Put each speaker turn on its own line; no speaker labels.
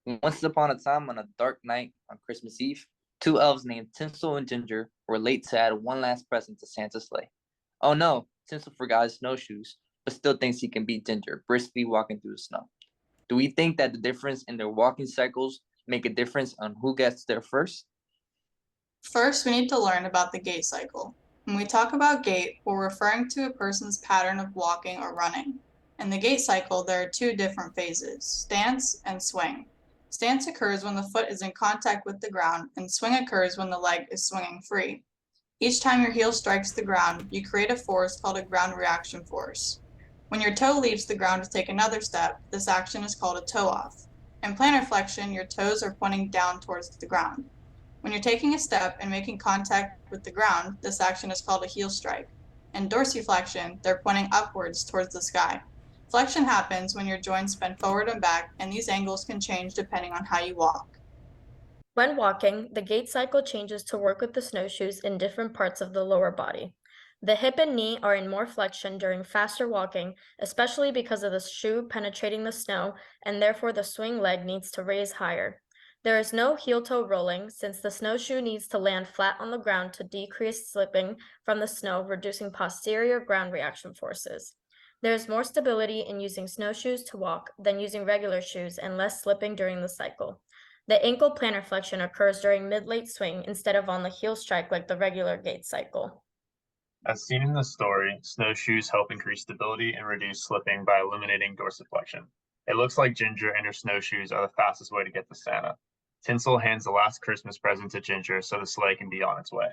Once upon a time, on a dark night on Christmas Eve, two elves named Tinsel and Ginger were late to add one last present to Santa's sleigh. Oh no, Tinsel forgot his snowshoes, but still thinks he can beat Ginger, briskly walking through the snow. Do we think that the difference in their walking cycles make a difference on who gets there first?
First, we need to learn about the gait cycle. When we talk about gait, we're referring to a person's pattern of walking or running. In the gait cycle, there are two different phases, stance and swing. Stance occurs when the foot is in contact with the ground, and swing occurs when the leg is swinging free. Each time your heel strikes the ground, you create a force called a ground reaction force. When your toe leaves the ground to take another step, this action is called a toe off. In plantar flexion, your toes are pointing down towards the ground. When you're taking a step and making contact with the ground, this action is called a heel strike. In dorsiflexion, they're pointing upwards towards the sky. Flexion happens when your joints bend forward and back, and these angles can change depending on how you walk.
When walking, the gait cycle changes to work with the snowshoes in different parts of the lower body. The hip and knee are in more flexion during faster walking, especially because of the shoe penetrating the snow, and therefore the swing leg needs to raise higher. There is no heel-toe rolling since the snowshoe needs to land flat on the ground to decrease slipping from the snow, reducing posterior ground reaction forces. There is more stability in using snowshoes to walk than using regular shoes and less slipping during the cycle. The ankle plantar flexion occurs during mid-late swing instead of on the heel strike like the regular gait cycle.
As seen in the story, snowshoes help increase stability and reduce slipping by eliminating dorsiflexion. It looks like Ginger and her snowshoes are the fastest way to get to Santa. Tinsel hands the last Christmas present to Ginger so the sleigh can be on its way.